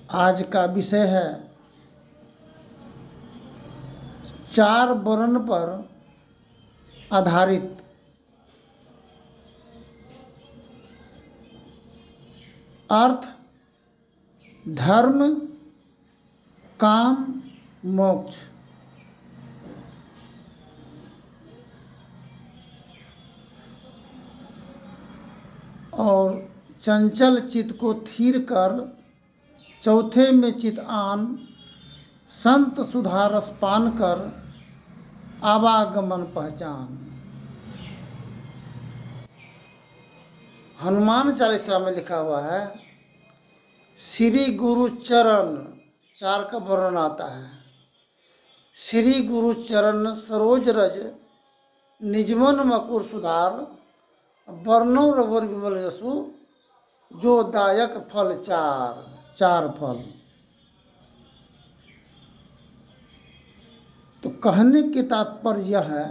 आज का विषय है 4 वर्ण पर आधारित अर्थ, धर्म, काम, मोक्ष। और चंचल चित्त को थीर कर चौथे में चित आन, संत सुधा रस पान कर आवागमन पहचान। हनुमान चालीसा में लिखा हुआ है, श्री गुरु चरण, 4 का वर्णन आता है। श्री गुरु चरण सरोज रज, निजमन मकुर सुधार, वर्णो रघुवर विमल यशु, जो दायक फल 4 फल। तो कहने के तात्पर्य यह है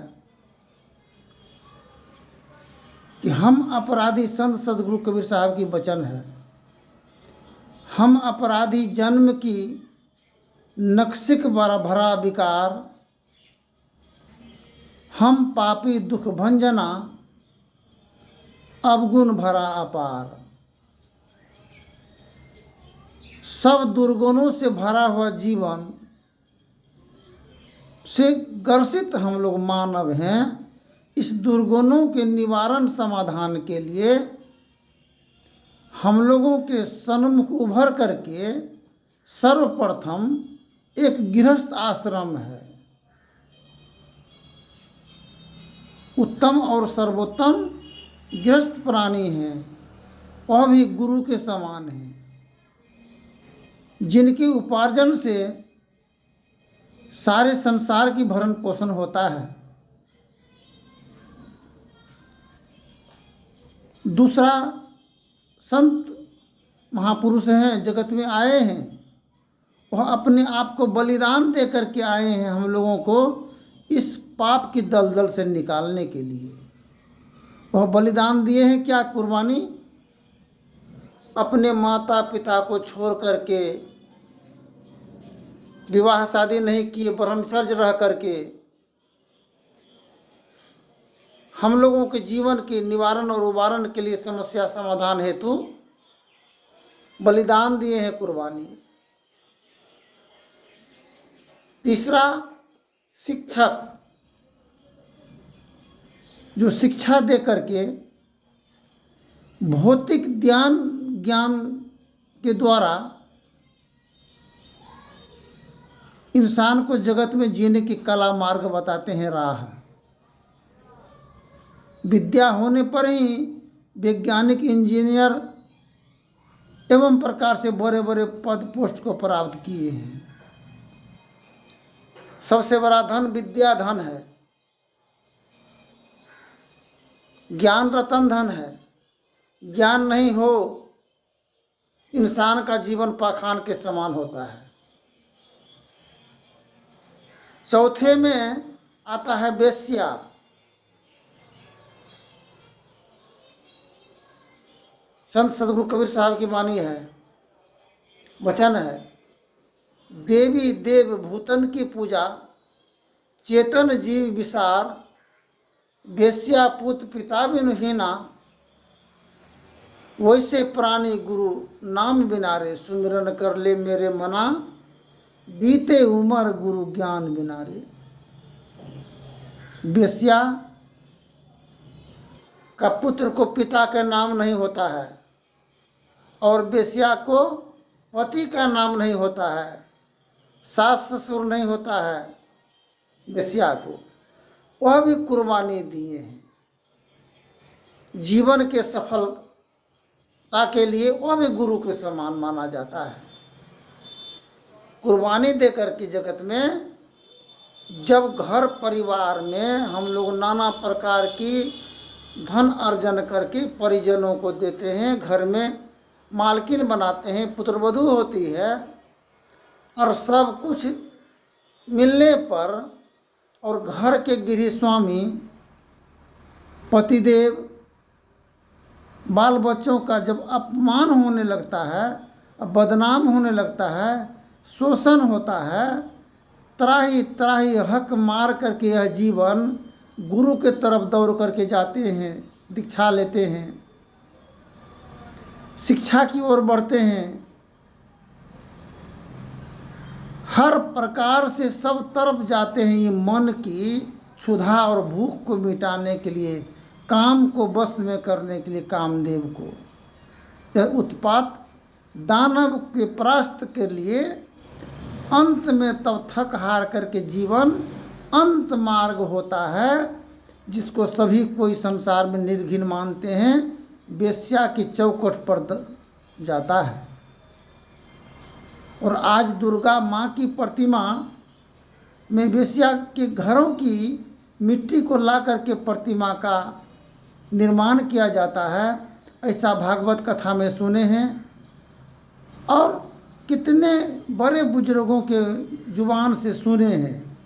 कि हम अपराधी, संत सदगुरु कबीर साहब की वचन है, हम अपराधी जन्म की नक्सिक भरा विकार, हम पापी दुख भंजना, अवगुण भरा अपार। सब दुर्गुणों से भरा हुआ जीवन से ग्रसित हम लोग मानव हैं। इस दुर्गुणों के निवारण समाधान के लिए हम लोगों के सन्मुख उभर करके सर्वप्रथम एक गृहस्थ आश्रम है, उत्तम और सर्वोत्तम गृहस्थ प्राणी हैं, वह भी गुरु के समान हैं, जिनके उपार्जन से सारे संसार की भरण पोषण होता है। दूसरा, संत महापुरुष हैं, जगत में आए हैं, वह अपने आप को बलिदान दे करके आए हैं हम लोगों को इस पाप की दलदल से निकालने के लिए। वह बलिदान दिए हैं क्या? कुर्बानी। अपने माता पिता को छोड़ करके, विवाह शादी नहीं किए, ब्रह्मचर्य रह करके हम लोगों के जीवन के निवारण और उबारण के लिए, समस्या समाधान हेतु बलिदान दिए हैं, कुर्बानी। तीसरा, शिक्षक, जो शिक्षा दे करके भौतिक ज्ञान के द्वारा इंसान को जगत में जीने की कला मार्ग बताते हैं, राह। विद्या होने पर ही वैज्ञानिक, इंजीनियर एवं प्रकार से बड़े बड़े पद पोस्ट को प्राप्त किए हैं। सबसे बड़ा धन विद्या धन है, ज्ञान रतन धन है। ज्ञान नहीं हो, इंसान का जीवन पाखंड के समान होता है। चौथे में आता है वेश्या। संत सदगुरु कबीर साहब की वाणी है, वचन है, देवी देव भूतन की पूजा, चेतन जीव विसार, वेश्या पुत पिता बिनुहीना, वैसे प्राणी गुरु नाम बिना रे, सुमिरन कर ले मेरे मना, बीते उमर गुरु ज्ञान बिना रे। वेश्या का पुत्र को पिता का नाम नहीं होता है, और वेश्या को पति का नाम नहीं होता है, सास ससुर नहीं होता है। वेश्या को वह भी कुर्बानी दिए हैं जीवन के सफलता के लिए, वह भी गुरु के समान माना जाता है। कुर्बानी देकर के जगत में, जब घर परिवार में हम लोग नाना प्रकार की धन अर्जन करके परिजनों को देते हैं, घर में मालकिन बनाते हैं, पुत्रवधू होती है, और सब कुछ मिलने पर और घर के गृह स्वामी, पतिदेव, बाल बच्चों का जब अपमान होने लगता है, बदनाम होने लगता है, शोषण होता है, त्राही त्राही हक मार करके यह जीवन गुरु के तरफ दौड़ करके जाते हैं, दीक्षा लेते हैं, शिक्षा की ओर बढ़ते हैं, हर प्रकार से सब तरफ जाते हैं ये मन की क्षुधा और भूख को मिटाने के लिए, काम को बस में करने के लिए कामदेव को। यह उत्पात दानव के परास्त के लिए अंत में तब थक हार करके जीवन अंत मार्ग होता है, जिसको सभी कोई संसार में निर्घिन मानते हैं, वेश्या की चौखट पर जाता है। और आज दुर्गा माँ की प्रतिमा में वेश्या के घरों की मिट्टी को ला करके प्रतिमा का निर्माण किया जाता है, ऐसा भागवत कथा में सुने हैं। और कितने बड़े बुजुर्गों के जुबान से सुने हैं,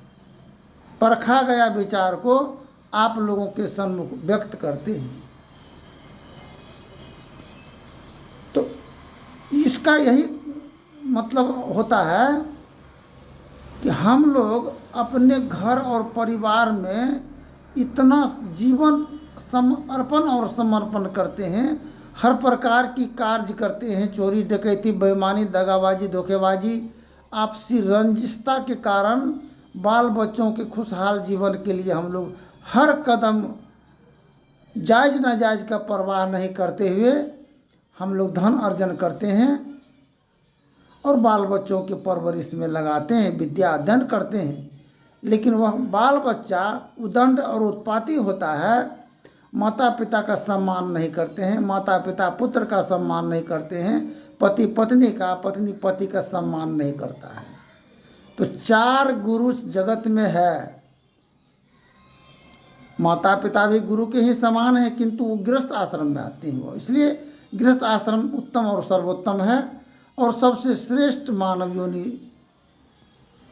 परखा गया विचार को आप लोगों के सम्मुख व्यक्त करते हैं। तो इसका यही मतलब होता है कि हम लोग अपने घर और परिवार में इतना जीवन समर्पण और समर्पण करते हैं, हर प्रकार की कार्य करते हैं, चोरी डकैती बेईमानी दगाबाजी धोखेबाजी आपसी रंजिशता के कारण बाल बच्चों के खुशहाल जीवन के लिए हम लोग हर कदम जायज़ नाजायज़ का परवाह नहीं करते हुए हम लोग धन अर्जन करते हैं और बाल बच्चों के परवरिश में लगाते हैं, विद्या अध्ययन करते हैं। लेकिन वह बाल बच्चा उदंड और उत्पाती होता है, माता पिता का सम्मान नहीं करते हैं, माता पिता पुत्र का सम्मान नहीं करते हैं, पति पत्नी का, पत्नी पति का सम्मान नहीं करता है। तो 4 गुरु जगत में है। माता पिता भी गुरु के ही समान हैं, किंतु वो गृहस्थ आश्रम में आते हैं। वो इसलिए गृहस्थ आश्रम उत्तम और सर्वोत्तम है और सबसे श्रेष्ठ मानव योनि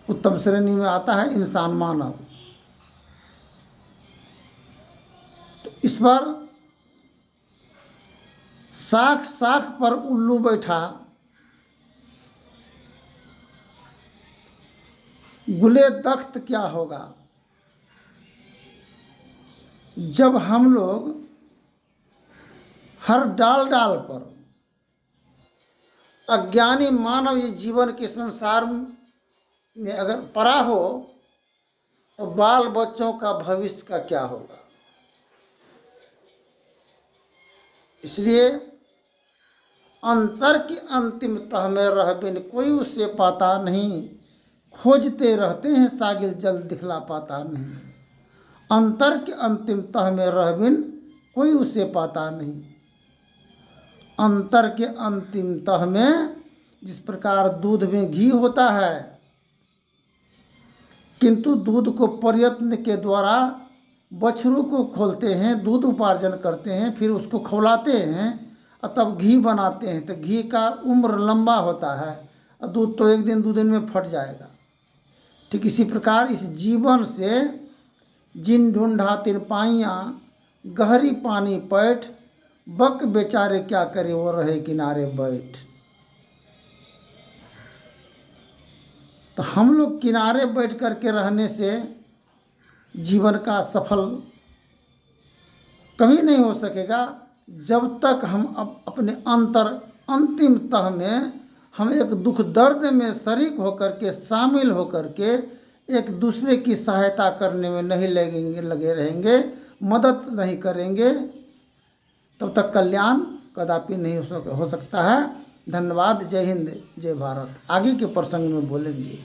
उत्तम श्रेणी में आता है इंसान मानव। तो इस पर साख साख पर उल्लू बैठा, गुले तख्त क्या होगा। जब हम लोग हर डाल डाल पर अज्ञानी मानव ये जीवन के संसार में अगर पड़ा हो तो बाल बच्चों का भविष्य का क्या होगा। इसलिए अंतर की अंतिम तह में रह बिन कोई उसे पाता नहीं, खोजते रहते हैं सागिल जल दिखला पाता नहीं। अंतर के अंतिम तह में रह बिन कोई उसे पाता नहीं। अंतर के अंतिम तह में जिस प्रकार दूध में घी होता है, किंतु दूध को प्रयत्न के द्वारा बछरू को खोलते हैं, दूध उपार्जन करते हैं, फिर उसको खौलाते हैं और तब घी बनाते हैं। तो घी का उम्र लंबा होता है और दूध तो 1 दिन 2 दिन में फट जाएगा। ठीक इसी प्रकार इस जीवन से जिन ढूंढा तिन पाइयाँ गहरी पानी पैठ, बक बेचारे क्या करे वो रहे किनारे बैठ। तो हम लोग किनारे बैठ करके रहने से जीवन का सफल कभी नहीं हो सकेगा, जब तक हम अपने अंतिम तह में हम एक दुख दर्द में शरीक होकर के, शामिल होकर के एक दूसरे की सहायता करने में नहीं लगे रहेंगे, मदद नहीं करेंगे, तब तक कल्याण कदापि नहीं हो सकता है। धन्यवाद। जय हिंद, जय भारत। आगे के प्रसंग में बोलेंगे।